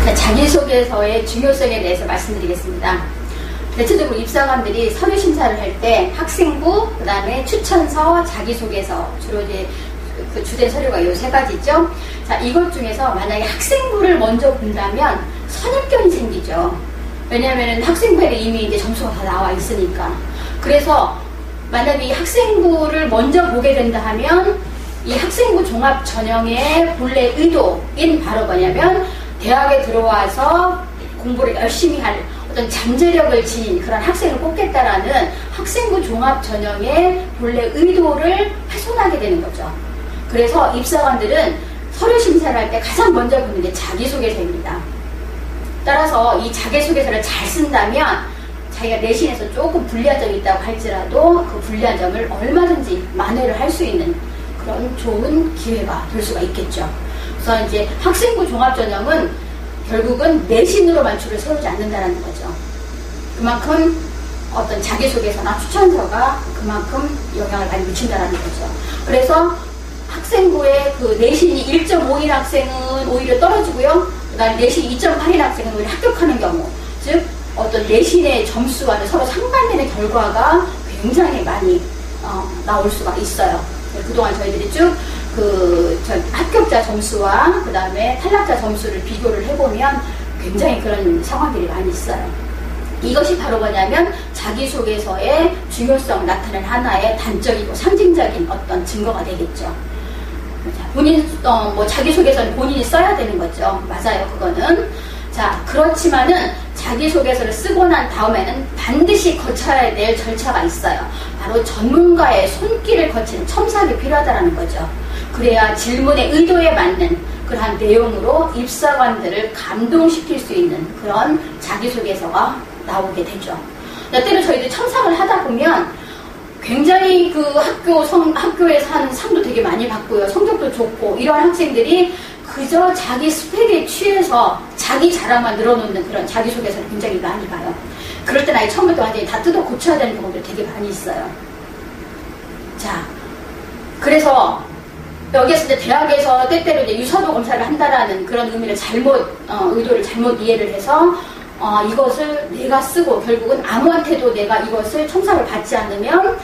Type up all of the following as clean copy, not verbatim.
자, 자기소개서의 중요성에 대해서 말씀드리겠습니다. 대체적으로 입사관들이 서류 심사를 할 때 학생부, 그 다음에 추천서, 자기소개서, 주로 이제 그 주된 서류가 이 세 가지죠. 자, 이것 중에서 만약에 학생부를 먼저 본다면 선입견이 생기죠. 왜냐하면 학생부에 이미 이제 점수가 다 나와 있으니까. 그래서 만약에 이 학생부를 먼저 보게 된다 하면 이 학생부 종합 전형의 본래 의도인 바로 뭐냐면 대학에 들어와서 공부를 열심히 할 어떤 잠재력을 지닌 그런 학생을 뽑겠다라는 학생부 종합 전형의 본래 의도를 훼손하게 되는 거죠. 그래서 입사관들은 서류 심사를 할 때 가장 먼저 보는 게 자기소개서입니다. 따라서 이 자기소개서를 잘 쓴다면 자기가 내신에서 조금 불리한 점이 있다고 할지라도 그 불리한 점을 얼마든지 만회를 할 수 있는 그런 좋은 기회가 될 수가 있겠죠. 그래서 이제 학생부 종합전형은 결국은 내신으로만 줄을 세우지 않는다는 거죠. 그만큼 어떤 자기소개서나 추천서가 그만큼 영향을 많이 미친다는 거죠. 그래서 학생부의 그 내신이 1.5인 학생은 오히려 떨어지고요. 그다음에 내신 2.8인 학생은 오히려 합격하는 경우, 즉 어떤 내신의 점수와는 서로 상반되는 결과가 굉장히 많이 나올 수가 있어요. 그동안 저희들이 쭉 합격자 점수와 그 다음에 탈락자 점수를 비교를 해보면 굉장히 그런 상황들이 많이 있어요. 이것이 바로 뭐냐면 자기소개서의 중요성 나타내는 하나의 단적이고 상징적인 어떤 증거가 되겠죠. 본인, 자기소개서는 본인이 써야 되는 거죠. 맞아요, 그거는. 자, 그렇지만은 자기소개서를 쓰고 난 다음에는 반드시 거쳐야 될 절차가 있어요. 바로 전문가의 손길을 거치는 첨삭이 필요하다는 거죠. 그래야 질문의 의도에 맞는 그러한 내용으로 입사관들을 감동시킬 수 있는 그런 자기소개서가 나오게 되죠. 때로 저희들 첨삭을 하다 보면 굉장히 그 학교에서 하는 상도 되게 많이 받고요. 성적도 좋고 이러한 학생들이 그저 자기 스펙에 취해서 자기 자랑만 늘어놓는 그런 자기소개서를 굉장히 많이 봐요. 그럴 땐 아예 처음부터 완전히 다 뜯어 고쳐야 되는 경우도 되게 많이 있어요. 자, 그래서 여기에서 이제 대학에서 때때로 이제 유서도 검사를 한다라는 그런 의미를 의도를 잘못 이해를 해서 이것을 내가 쓰고 결국은 아무한테도 내가 이것을 첨삭을 받지 않으면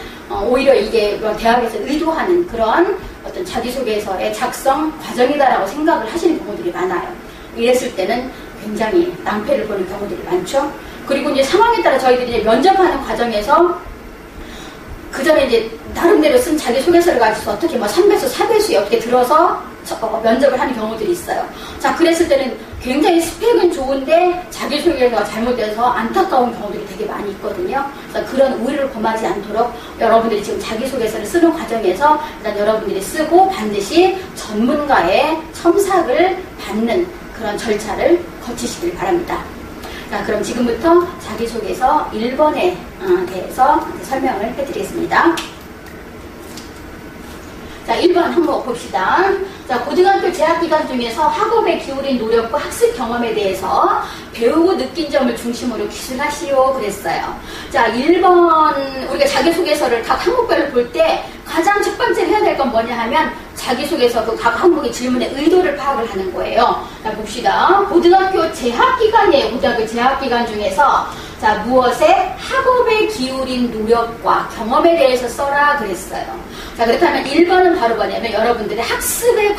오히려 이게 대학에서 의도하는 그런 어떤 자기소개서의 작성 과정이다라고 생각을 하시는 경우들이 많아요. 이랬을 때는 굉장히 낭패를 보는 경우들이 많죠. 그리고 이제 상황에 따라 저희들이 이제 면접하는 과정에서 그 전에 이제 나름대로 쓴 자기소개서를 가지고 어떻게 3배수, 4배수에 어떻게 들어서 면접을 하는 경우들이 있어요. 자, 그랬을 때는 굉장히 스펙은 좋은데 자기소개서가 잘못돼서 안타까운 경우들이 되게 많이 있거든요. 그래서 그런 오해를 범하지 않도록 여러분들이 지금 자기소개서를 쓰는 과정에서 일단 여러분들이 쓰고 반드시 전문가의 첨삭을 받는 그런 절차를 거치시길 바랍니다. 자, 그럼 지금부터 자기소개서 1번에 대해서 설명을 해드리겠습니다. 자, 1번 한번 봅시다. 자, 고등학교 재학기간 중에서 학업에 기울인 노력과 학습 경험에 대해서 배우고 느낀 점을 중심으로 기술하시오 그랬어요. 자, 1번 우리가 자기소개서를 각 항목별로 볼 때 가장 첫 번째로 해야 될 건 뭐냐 하면 자기소개서 그 각 항목의 질문의 의도를 파악을 하는 거예요. 자, 봅시다. 고등학교 재학기간이에요. 고등학교 재학기간 중에서 자, 무엇에 학업에 기울인 노력과 경험에 대해서 써라 그랬어요. 자, 그렇다면 1번은 바로 뭐냐면 여러분들의 학습의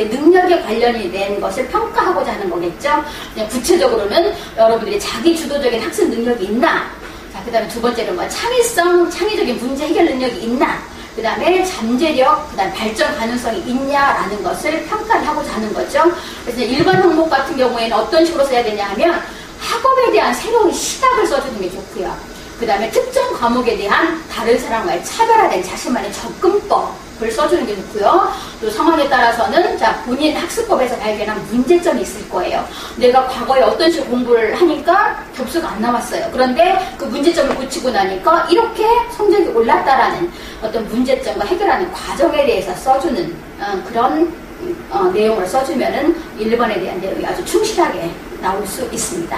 능력에 관련이 된 것을 평가하고자 하는 거겠죠. 그냥 구체적으로는 여러분들이 자기 주도적인 학습 능력이 있나? 자, 그 다음에 두 번째는 창의성, 창의적인 문제 해결 능력이 있나? 그 다음에 잠재력, 그 다음에 발전 가능성이 있냐라는 것을 평가를 하고자 하는 거죠. 그래서 1번 항목 같은 경우에는 어떤 식으로 써야 되냐 하면 학업에 대한 새로운 시각을 써주는 게 좋고요. 그 다음에 특정 과목에 대한 다른 사람과의 차별화된 자신만의 접근법을 써주는 게 좋고요. 또 상황에 따라서는 자, 본인 학습법에서 발견한 문제점이 있을 거예요. 내가 과거에 어떤 식으로 공부를 하니까 점수가 안 나왔어요. 그런데 그 문제점을 고치고 나니까 이렇게 성적이 올랐다라는 어떤 문제점과 해결하는 과정에 대해서 써주는 그런 내용을 써주면은 1번에 대한 내용이 아주 충실하게 나올 수 있습니다.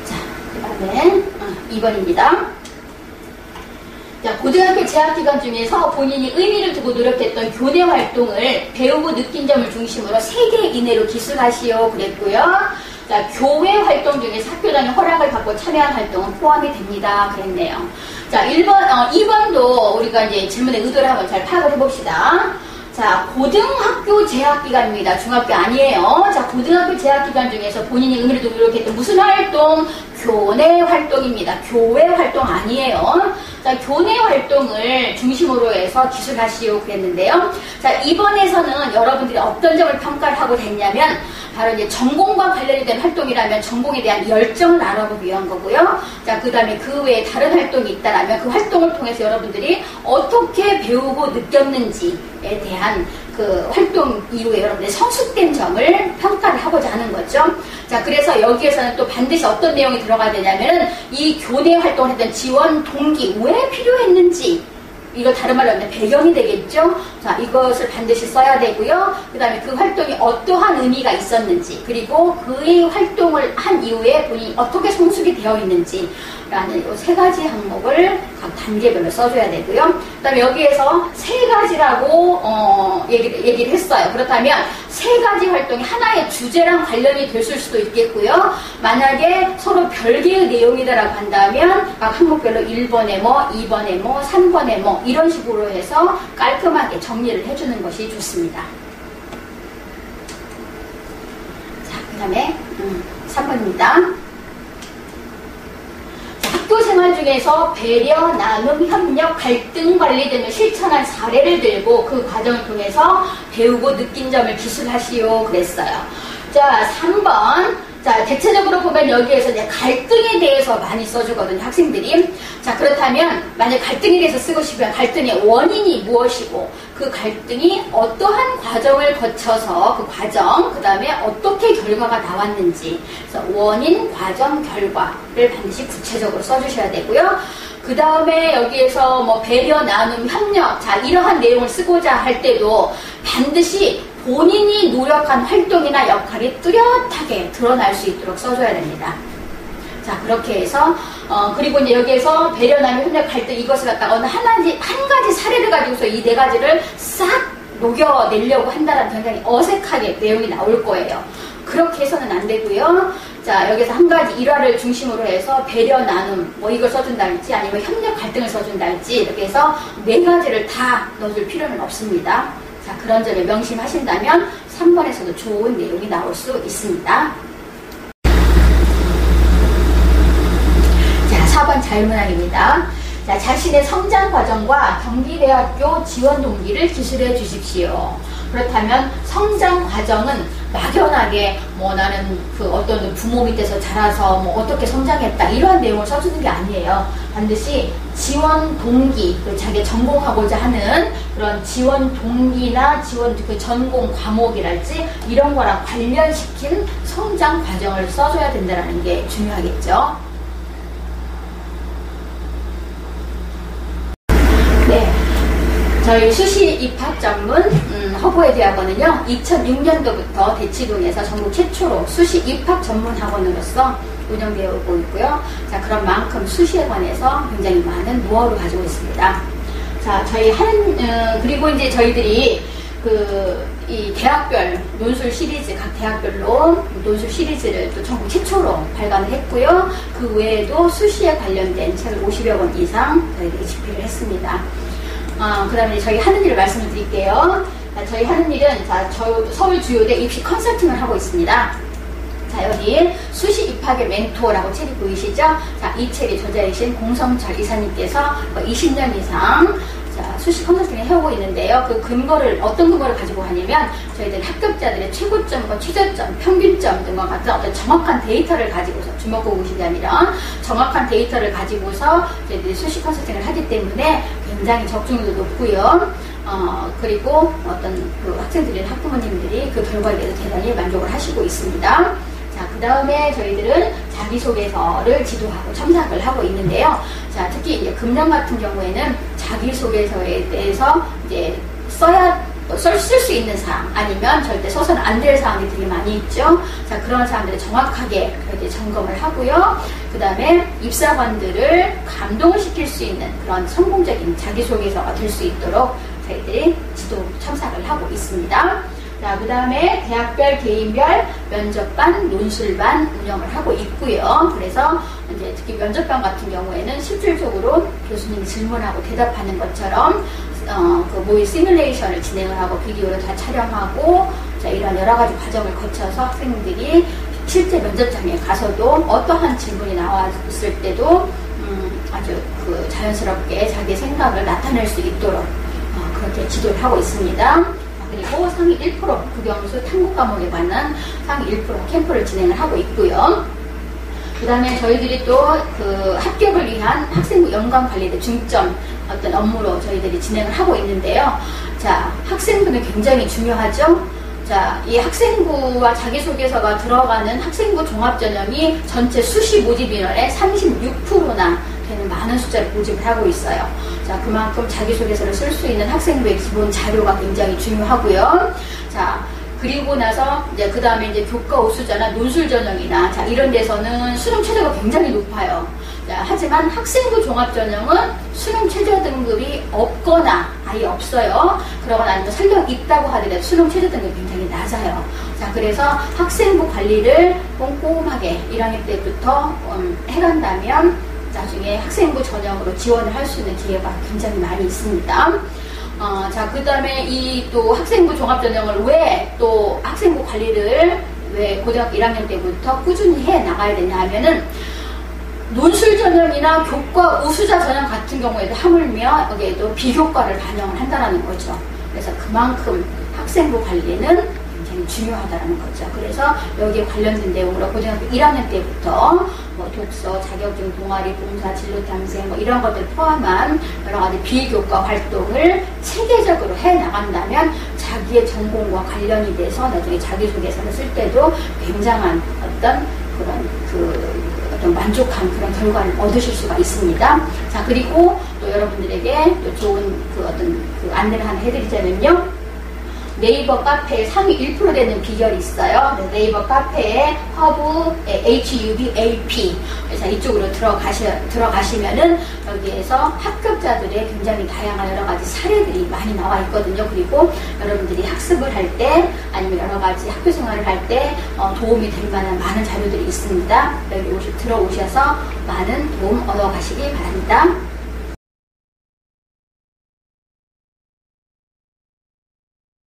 자, 그 다음에 2번입니다. 자, 고등학교 재학기간 중에서 본인이 의미를 두고 노력했던 교내 활동을 배우고 느낀 점을 중심으로 3개 이내로 기술하시오 그랬고요. 자, 교회 활동 중에서 학교장의 허락을 받고 참여한 활동은 포함이 됩니다. 그랬네요. 자, 2번도 우리가 이제 질문의 의도를 한번 잘 파악을 해봅시다. 자, 고등학교 재학기간입니다. 중학교 아니에요. 자, 고등학교 재학기간 중에서 본인이 의미를 두고 노력했던 무슨 활동? 교내 활동입니다. 교회 활동 아니에요. 자, 교내 활동을 중심으로 해서 기술하시오 그랬는데요. 자, 이번에서는 여러분들이 어떤 점을 평가를 하고 됐냐면 바로 이제 전공과 관련이 된 활동이라면 전공에 대한 열정을 알아보기 위한 거고요. 자, 그 다음에 그 외에 다른 활동이 있다라면 그 활동을 통해서 여러분들이 어떻게 배우고 느꼈는지에 대한 그 활동 이후에 여러분들의 성숙된 점을 평가를 하고자 하는 거죠. 자, 그래서 여기에서는 또 반드시 어떤 내용이 들어가야 되냐면은 이 교내 활동을 했던 지원 동기 왜 필요했는지 이거 다른 말로 하면 배경이 되겠죠. 자, 이것을 반드시 써야 되고요. 그 다음에 그 활동이 어떠한 의미가 있었는지 그리고 그의 활동을 한 이후에 본인이 어떻게 성숙이 되어 있는지 라는 이 3가지 항목을 각 단계별로 써줘야 되고요. 그 다음에 여기에서 3가지라고 얘기를 했어요. 그렇다면 3가지 활동이 하나의 주제랑 관련이 됐을 수도 있겠고요. 만약에 서로 별개의 내용이다라고 한다면 각 항목별로 1번에 뭐, 2번에 뭐, 3번에 뭐 이런 식으로 해서 깔끔하게 정리를 해주는 것이 좋습니다. 자, 그 다음에 3번입니다. 학교생활 중에서 배려, 나눔, 협력, 갈등 관리 등을 실천한 사례를 들고 그 과정을 통해서 배우고 느낀 점을 기술하시오 그랬어요. 자, 3번. 자, 대체적으로 보면 여기에서 이제 갈등에 대해서 많이 써주거든요, 학생들이. 자, 그렇다면 만약 갈등에 대해서 쓰고 싶으면 갈등의 원인이 무엇이고 그 갈등이 어떠한 과정을 거쳐서 그 과정, 그 다음에 어떻게 결과가 나왔는지 그래서 원인, 과정, 결과를 반드시 구체적으로 써주셔야 되고요. 그 다음에 여기에서 뭐 배려, 나눔, 협력 자, 이러한 내용을 쓰고자 할 때도 반드시 본인이 노력한 활동이나 역할이 뚜렷하게 드러날 수 있도록 써줘야 됩니다. 자, 그렇게 해서 그리고 이제 여기에서 배려, 나눔, 협력, 갈등 이것을 갖다가 어느 한 가지 사례를 가지고서 이 4가지를 싹 녹여내려고 한다는 굉장히 어색하게 내용이 나올 거예요. 그렇게 해서는 안 되고요. 자, 여기서 한 가지 일화를 중심으로 해서 배려, 나눔 뭐 이걸 써준다 할지 아니면 협력, 갈등을 써준다 할지 이렇게 해서 4가지를 다 넣어줄 필요는 없습니다. 자, 그런 점에 명심하신다면 3번에서도 좋은 내용이 나올 수 있습니다. 자, 4번 자유문항입니다. 자, 자신의 성장 과정과 경기대학교 지원 동기를 기술해 주십시오. 그렇다면 성장 과정은 막연하게 뭐 나는 그 어떤 부모 밑에서 자라서 뭐 어떻게 성장했다 이러한 내용을 써주는 게 아니에요. 반드시 지원 동기, 그 자기 전공하고자 하는 그런 지원 동기나 지원 그 전공 과목이랄지 이런 거랑 관련시킨 성장 과정을 써줘야 된다는 게 중요하겠죠. 네. 저희 수시 입학 전문 허브의 대학원은요 2006년도부터 대치동에서 전국 최초로 수시 입학 전문 학원으로서 운영되어 오고 있고요. 자, 그런 만큼 수시에 관해서 굉장히 많은 노하우를 가지고 있습니다. 자, 저희 그리고 이제 저희들이 이 대학별 논술 시리즈, 각 대학별로 논술 시리즈를 또 전국 최초로 발간을 했고요. 그 외에도 수시에 관련된 책을 50여 권 이상 저희들이 집필을 했습니다. 그 다음에 저희 하는 일을 말씀을 드릴게요. 자, 저희 하는 일은 서울 주요대 입시 컨설팅을 하고 있습니다. 자, 여기 수시 입학의 멘토라고 책이 보이시죠? 자, 이 책의 저자이신 공성철 이사님께서 20년 이상 수시 컨설팅을 해오고 있는데요. 그 근거를 어떤 근거를 가지고 하냐면 저희들 합격자들의 최고점과 최저점, 평균점 등과 같은 어떤 정확한 데이터를 가지고서 주먹구구식이 아니라 정확한 데이터를 가지고서 저희들이 수시 컨설팅을 하기 때문에 굉장히 적중률도 높고요. 그리고 어떤 그 학생들이나 학부모님들이 그 결과에 대해서 대단히 만족을 하시고 있습니다. 자, 그 다음에 저희들은 자기소개서를 지도하고 첨삭을 하고 있는데요. 자, 특히 이제 금년 같은 경우에는 자기소개서에 대해서 이제 써야 쓸 수 있는 사항 아니면 절대 써서는 안 될 사항이 되게 많이 있죠. 자, 그런 사항들을 정확하게 이렇게 점검을 하고요. 그 다음에 입사관들을 감동을 시킬 수 있는 그런 성공적인 자기소개서가 될 수 있도록 저희들이 지도 첨삭을 하고 있습니다. 자, 그 다음에 대학별, 개인별 면접반, 논술반 운영을 하고 있고요. 그래서 이제 특히 면접반 같은 경우에는 실질적으로 교수님이 질문하고 대답하는 것처럼 그 모의 시뮬레이션을 진행을 하고 비디오를 다 촬영하고, 자, 이런 여러 가지 과정을 거쳐서 학생들이 실제 면접장에 가서도 어떠한 질문이 나왔을 때도 아주 그 자연스럽게 자기 생각을 나타낼 수 있도록 그렇게 지도를 하고 있습니다. 그리고 상위 1% 국영수 탐구 과목에 관한 상위 1% 캠프를 진행을 하고 있고요. 그 다음에 저희들이 또 그 합격을 위한 학생부 연관 관리의 중점 어떤 업무로 저희들이 진행을 하고 있는데요. 자, 학생부는 굉장히 중요하죠. 자, 이 학생부와 자기소개서가 들어가는 학생부 종합전형이 전체 수시 모집 인원의 36%나 되는 많은 숫자를 모집을 하고 있어요. 자, 그만큼 자기소개서를 쓸 수 있는 학생부의 기본 자료가 굉장히 중요하고요. 자, 그리고 나서 이제 그 다음에 이제 교과 우수자나 논술 전형이나 자, 이런 데서는 수능 최저가 굉장히 높아요. 자, 하지만 학생부 종합 전형은 수능 최저 등급이 없거나 아예 없어요. 그러거나 아니면 설령 있다고 하더라도 수능 최저 등급이 굉장히 낮아요. 자, 그래서 학생부 관리를 꼼꼼하게 1학년 때부터 해간다면 나중에 학생부 전형으로 지원을 할 수 있는 기회가 굉장히 많이 있습니다. 자, 그 다음에 이 또 학생부 종합전형을 왜 또 학생부 관리를 왜 고등학교 1학년 때부터 꾸준히 해 나가야 되냐 하면은 논술 전형이나 교과 우수자 전형 같은 경우에도 하물며 여기에도 비교과를 반영을 한다는 거죠. 그래서 그만큼 학생부 관리는 굉장히 중요하다는 거죠. 그래서 여기에 관련된 내용으로 고등학교 1학년 때부터 뭐 독서, 자격증, 동아리, 봉사, 진로 탐색 뭐 이런 것들 포함한 여러 가지 비교과 활동을 체계적으로 해 나간다면 자기의 전공과 관련이 돼서 나중에 자기소개서를 쓸 때도 굉장한 어떤 그런 어떤 만족한 그런 결과를 얻으실 수가 있습니다. 자, 그리고 또 여러분들에게 또 좋은 그 어떤 그 안내를 하나 해드리자면요. 네이버 카페에 상위 1% 되는 비결이 있어요. 네이버 카페에 허브 HUBAP 그래서 이쪽으로 들어가시면은 여기에서 합격자들의 굉장히 다양한 여러 가지 사례들이 많이 나와 있거든요. 그리고 여러분들이 학습을 할 때 아니면 여러 가지 학교 생활을 할 때 도움이 될 만한 많은 자료들이 있습니다. 여기 들어오셔서 많은 도움 얻어 가시기 바랍니다.